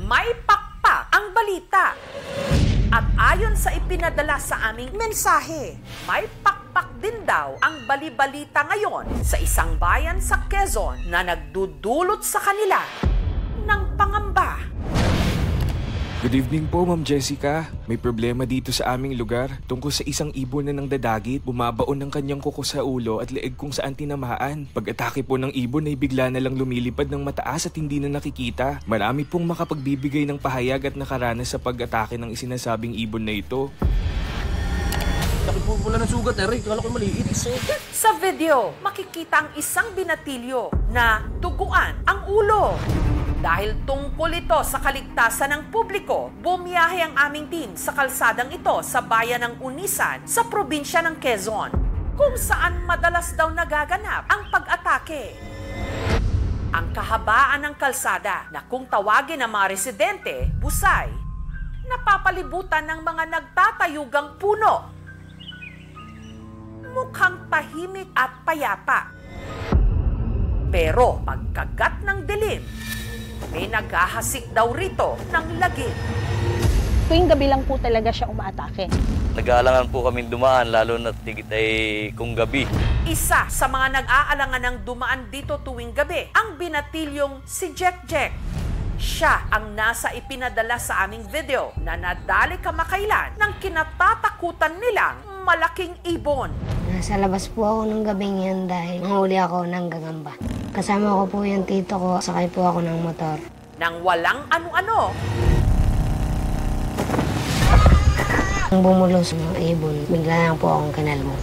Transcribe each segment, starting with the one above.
may pakpak ang balita. At ayon sa ipinadala sa aming mensahe, may pakpak din daw ang bali-balita ngayon sa isang bayan sa Quezon na nagdudulot sa kanila ng pangamba. Good evening po, Ma'am Jessica. May problema dito sa aming lugar tungkol sa isang ibon na nangdadagit, bumabaon ng kanyang kuko sa ulo at leeg kung saan tinamaan. Pag-atake po ng ibon ay bigla na lang lumilipad ng mataas at hindi na nakikita. Marami pong makapagbibigay ng pahayag at nakaranas sa pag-atake ng isinasabing ibon na ito. Laki po pula ng sugat, Eric. Kala ko maliit. Sa video, makikita ang isang binatilyo na duguan ang ulo. Dahil tungkol ito sa kaligtasan ng publiko, bumiyahe ang aming team sa kalsadang ito sa bayan ng Unisan sa probinsya ng Quezon, kung saan madalas daw nagaganap ang pag-atake. Ang kahabaan ng kalsada na kung tawagin ng mga residente, busay, napapalibutan ng mga nagtatayugang puno. Mukhang tahimik at payapa. Pero pagkagat ng dilim, may naghahasik daw rito ng lagim. Tuwing gabi lang po talaga siya umaatake. Nag-aalangan po kami dumaan, lalo na tigit ay kung gabi. Isa sa mga nag-aalangan ng dumaan dito tuwing gabi, ang binatilyong si Jack Jack. Siya ang nasa ipinadala sa aming video na nadali kamakailan ng kinatatakutan nilang malaking ibon. Nasa labas po ako ng gabing yan dahil nahuli ako ng gagamba. Kasama ko po yung tito ko, sakay po ako ng motor. Nang walang ano-ano, Nang bumulos ng ibon, bigla lang po akong kinalmo.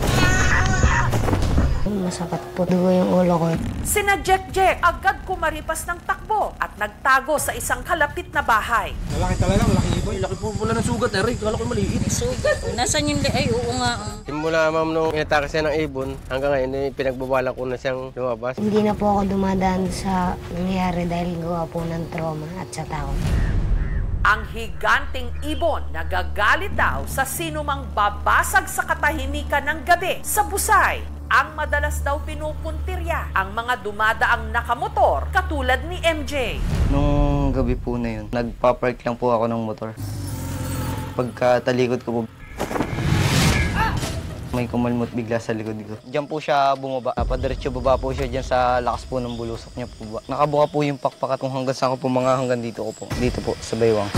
Masapat po dugo yung ulo ko. sina Jack Jack agad kumaripas ng takbo at nagtago sa isang kalapit na bahay. Malaki talaga, malaki ibon. Laki po pula ng sugat, Eric. Kala ko maliit. Sugat. Nasaan yung ay oo nga. Simula ma'am nung inatake siya ng ibon, hanggang ngayon pinagbabala ko na siyang lumabas. Hindi na po ako dumadaan sa nangyari dahil gawa po ng trauma at sa takot. Ang higanting ibon nagagalit daw sa sinumang babasag sa katahimikan ng gabi sa busay. Ang madalas daw pinupuntirya ang mga dumadaang nakamotor katulad ni MJ. Nung gabi po na yun, nagpa-park lang po ako ng motor. Pagkatalikod ko po, may kumalmot bigla sa likod ko. Diyan po siya bumaba. Padiretso baba po siya diyan sa lakas po ng bulusok niya po. Nakabuka po yung pakpak at kung hanggang saan ko po mga hanggang dito ko po. Dito po sa baywang.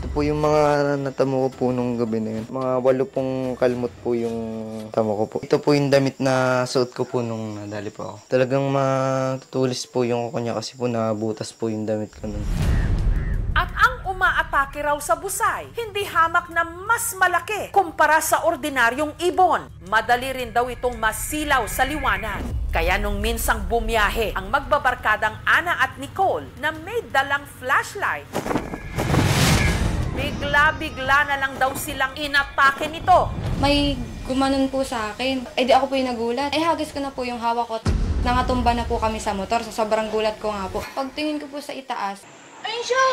Ito po yung mga natamo ko po nung gabi na yun. Mga 8 pong kalmot po yung tamo ko po. Ito po yung damit na suot ko po nung nadali po ako. Talagang matutulis po yung kuko niya kasi po nabutas po yung damit ko nun. At ang umaatake raw sa busay, hindi hamak na mas malaki kumpara sa ordinaryong ibon. Madali rin daw itong masilaw sa liwanag. Kaya nung minsang bumiyahe ang magbabarkadang Ana at Nicole na may dalang flashlight, bigla-bigla na lang daw silang inatake nito. May gumanon po sa akin. Eh di ako po yung nagulat. Eh hagis ko na po yung hawak ko. Nangatumba na po kami sa motor. Sa sobrang gulat ko nga po. Pagtingin ko po sa itaas, ayun siya!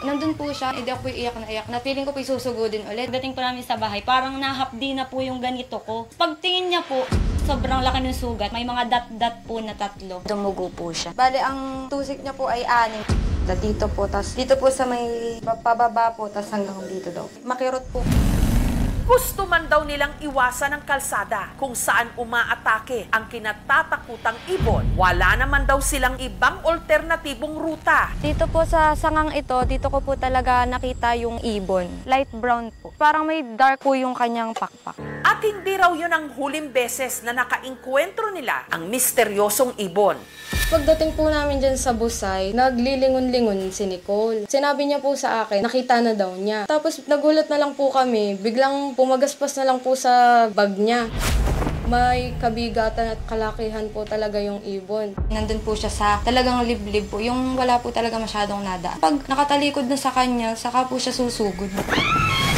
Nandun po siya, hindi ako po iyak na iyak. Napiling ko po isusugudin ulit. Dating po namin sa bahay, parang nahapdi na po yung ganito ko. Pagtingin niya po, sobrang laki ng sugat. May mga dot-dot po na 3. Dumugo po siya. Bale, ang tusik niya po ay 6. Dito po, tas dito po sa may pababa po, tas hanggang dito daw. Makirot po. Gusto man daw nilang iwasan ang kalsada kung saan umaatake ang kinatatakutang ibon. Wala naman daw silang ibang alternatibong ruta. Dito po sa sangang ito, dito ko po talaga nakita yung ibon. Light brown po. Parang may dark po yung kanyang pakpak. At hindi raw yun ang huling beses na nakainkwentro nila ang misteryosong ibon. Pagdating po namin dyan sa busay, naglilingon-lingon si Nicole. Sinabi niya po sa akin, nakita na daw niya. Tapos nagulat na lang po kami, biglang pumagaspas na lang po sa bag niya. May kabigatan at kalakihan po talaga yung ibon. Nandun po siya sa talagang liblib po, yung wala po talaga masyadong nada. Pag nakatalikod na sa kanya, saka po siya susugod.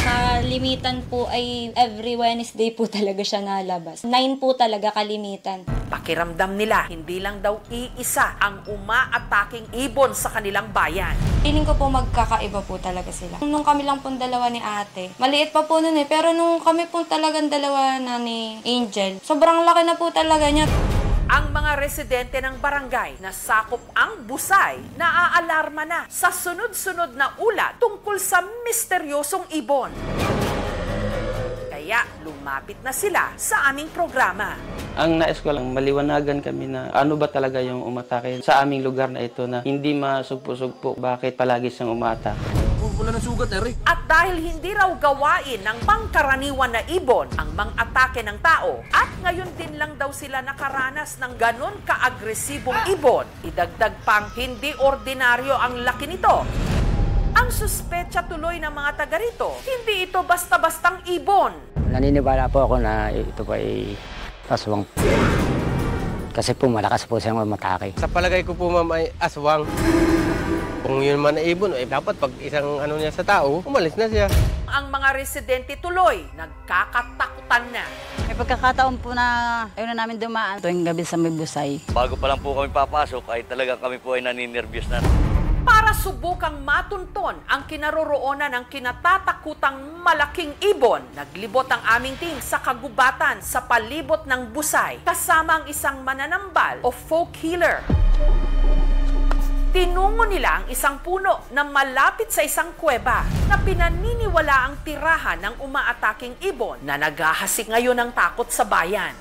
Kalimitan po ay every Wednesday po talaga siya nalabas. 9 po talaga kalimitan. Pakiramdam nila, hindi lang daw iisa ang umaataking ibon sa kanilang bayan. Feeling ko po magkakaiba po talaga sila. Nung kami lang pong dalawa ni ate, maliit pa po nun pero nung kami pong talagang dalawa na ni Angel, sobrang laki na po talaga niya. Ang mga residente ng barangay na sakop ang Busay naaalarma na sa sunod-sunod na ulat tungkol sa misteryosong ibon. Kaya lumapit na sila sa aming programa. Ang nais ko lang maliwanagan kami na ano ba talaga yung umatake sa aming lugar na ito na hindi masugpo-sugpo bakit palagi siyang umatake. Wala ng sugat, Eric. At dahil hindi raw gawain ng pangkaraniwan na ibon ang mang-atake ng tao, at ngayon din lang daw sila nakaranas ng ganon kaagresibong ibon, idagdag pang hindi ordinaryo ang laki nito. Ang suspetsa tuloy ng mga taga rito, hindi ito basta-bastang ibon. Naniniwala po ako na ito po ay aswang. Kasi po malakas po siyang umatake. Sa palagay ko po ma'am ay aswang. Kung yun man ay ibon, dapat pag isang niya sa tao, umalis na siya. Ang mga residente tuloy, nagkakatakutan na. May pagkakataon po na ayaw na namin dumaan tuwing gabi sa may Busay. Bago pa lang po kami papasok ay talagang kami po ay naninervyos na. Para subukang matunton ang kinaroroonan ng kinatatakutang malaking ibon, naglibot ang aming team sa kagubatan sa palibot ng Busay kasama ang isang mananambal o folk healer. Tinungo nila ang isang puno na malapit sa isang kuweba na pinaniniwala ang tirahan ng umaataking ibon na naghahasik ngayon ng takot sa bayan.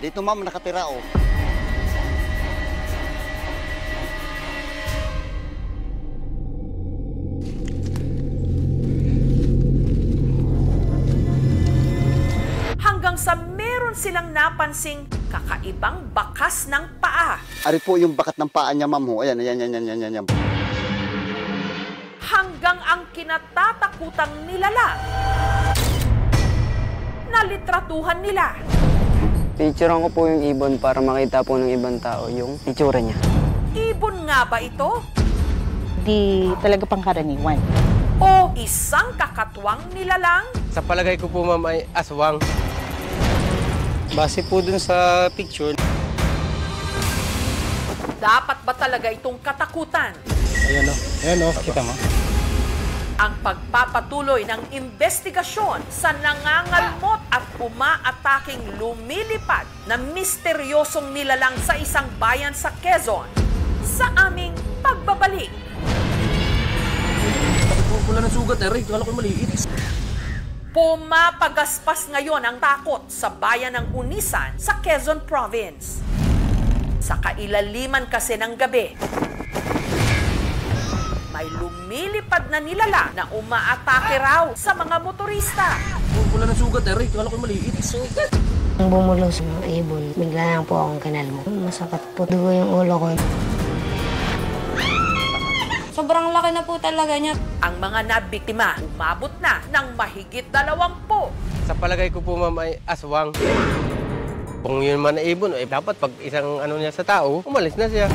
Dito ma'am, nakatira oh. Hanggang sa meron silang napansing kakaibang bakas ng paa. Ari po yung bakat ng paa niya ma'am ho. Ayan. Hanggang ang kinatatakutang nilalang na litratuhan nila. Picturean ko po yung ibon para makita po ng ibang tao yung itsura niya. Ibon nga ba ito? Di talaga pangkaraniwan. O isang kakatwang nilalang? Sa palagay ko po ma'am ay aswang. Base po dun sa picture. Dapat ba talaga itong katakutan? Ayan o, kita mo. Ang pagpapatuloy ng investigasyon sa nangangalmot at umaataking lumilipad na misteryosong nilalang sa isang bayan sa Quezon sa aming pagbabalik. Wala ng sugat, Eric. Kala ko maliit. Pumapagaspas ngayon ang takot sa bayan ng Unisan sa Quezon Province. Sa kailaliman kasi ng gabi, may lumilipad na nilalang na umaatake raw sa mga motorista. Wala ng sugat, Eric. Kala ko maliit. Sugat. Nang bumulos ng ibon, bigla lang po akong kinalmo. Masakit po. Dugo yung ulo ko. Sobrang laki na po talaga niya. Ang mga nabiktima umabot na ng mahigit 20. Sa palagay ko po ma'am ay aswang. Kung yun man ay ibon, dapat pag isang niya sa tao, umalis na siya.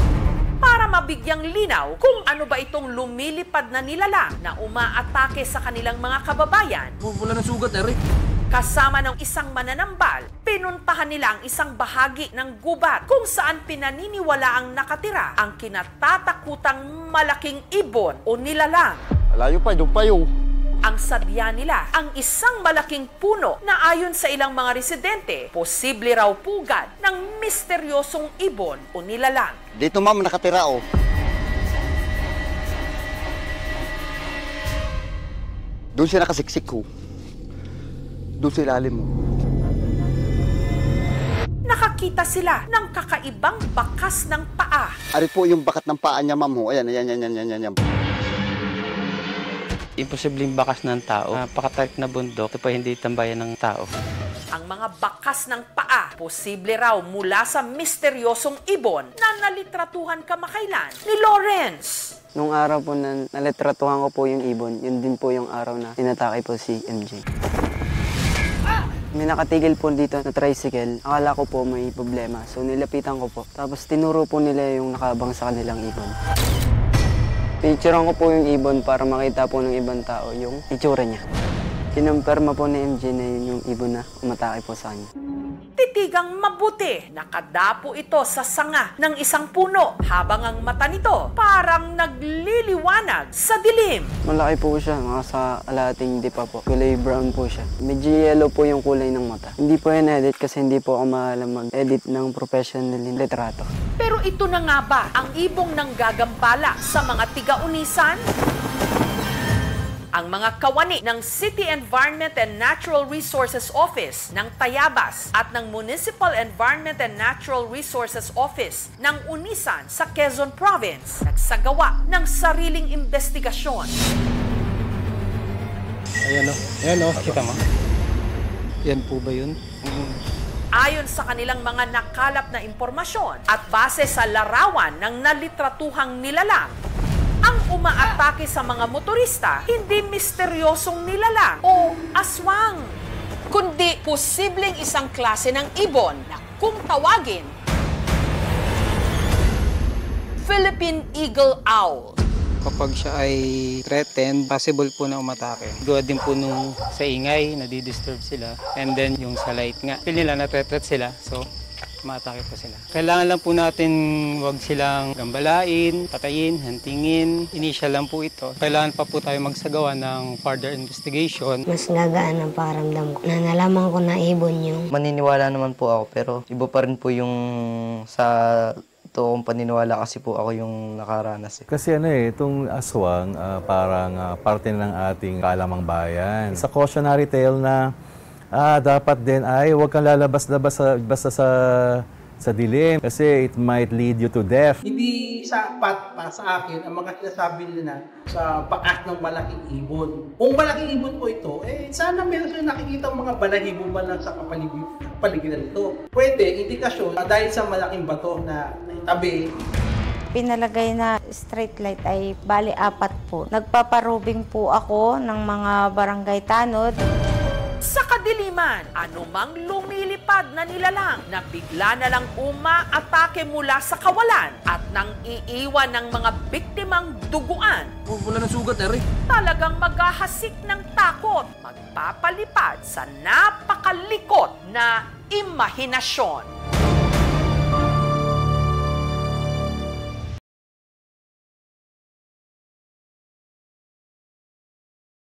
Para mabigyang linaw kung ano ba itong lumilipad na nilalang na umaatake sa kanilang mga kababayan. Wala ng sugat, Eric. Kasama ng isang mananambal, pinuntahan nila ang isang bahagi ng gubat kung saan pinaniniwala ang nakatira ang kinatatakutang malaking ibon o nilalang. Malayo pa, yung payo. Ang sadya nila, ang isang malaking puno na ayon sa ilang mga residente, posible raw pugad ng misteryosong ibon o nilalang. Dito ma'am, nakatira oh. Doon siya nakasiksik ho. Doon sa ilalim mo. Nakakita sila ng kakaibang bakas ng paa. Ari po yung bakat ng paa niya ma'am ho. Ayan. Imposibleng bakas ng tao. Napakatarik na bundok. Ito pa hindi tambayan ng tao. Ang mga bakas ng paa, posible raw mula sa misteryosong ibon na nalitratuhan kamakailan ni Lawrence. Nung araw po na nalitratuhan ko po yung ibon, yun din po yung araw na tinatake po si MJ. May nakatigil po dito na tricycle. Akala ko po may problema. So nilapitan ko po. Tapos tinuro po nila yung nakabang sa kanilang ibon. Picturean ko po yung ibon para makita po ng ibang tao yung itsura niya. Kinumpirma po ni MJ na yun yung ibon na umatake po sa kanya. Titigang mabuti, nakadapo ito sa sanga ng isang puno habang ang mata nito parang nagliliwanag sa dilim. Malaki po siya, mga sa alating dipa po. Kulay brown po siya. Medyo yellow po yung kulay ng mata. Hindi po yan edit kasi hindi po ako maalam mag-edit ng professional litrato. Pero ito na nga ba ang ibong nanggagambala sa mga tiga-unisan? Ang mga kawani ng City Environment and Natural Resources Office ng Tayabas at ng Municipal Environment and Natural Resources Office ng Unisan sa Quezon Province nagsagawa ng sariling investigasyon. Ayan o, kita mo. Yan po ba yun? Ayon sa kanilang mga nakalap na impormasyon at base sa larawan ng nalitratuhang nilalang, ang umaatake sa mga motorista, hindi misteryosong nilalang o aswang, kundi posibleng isang klase ng ibon na kung tawagin, Philippine Eagle Owl. Kapag siya ay threatened, possible po na umatake. Gawa din po nung sa ingay, nadidisturb sila. And then yung sa light nga, feel nila na-threat sila. So, umatake po sila. Kailangan lang po natin wag silang gambalain, patayin, hantingin. Initial lang po ito. Kailangan pa po tayo magsagawa ng further investigation. Mas gagaan ang pakiramdam ko na nalaman ko na ibon yung... Maniniwala naman po ako pero iba pa rin po yung sa toong paniniwala kasi po ako yung nakaranas. Kasi itong aswang parang parte ng ating kalamang bayan. Sa cautionary tale na dapat din ay huwag kang lalabas-labas basta sa dilim kasi it might lead you to death. Hindi sapat pa sa akin ang mga sinasabi nila sa bakas ng malaking ibon. Kung malaking ibon po ito, sana meron siya nakikita mga balahibo man lang sa kapaligiran nito. Pwede, indikasyon dahil sa malaking bato na tabi. Pinalagay na street light ay bali 4 po. Nagpaparubing po ako ng mga barangay tanod. Sa kadiliman, anumang lumilipad na nilalang na bigla na lang umaatake mula sa kawalan at nang iiwan ng mga biktimang duguan. Wala ng sugat, Eric. Talagang maghahasik ng takot, magpapalipad sa napakalikot na imahinasyon.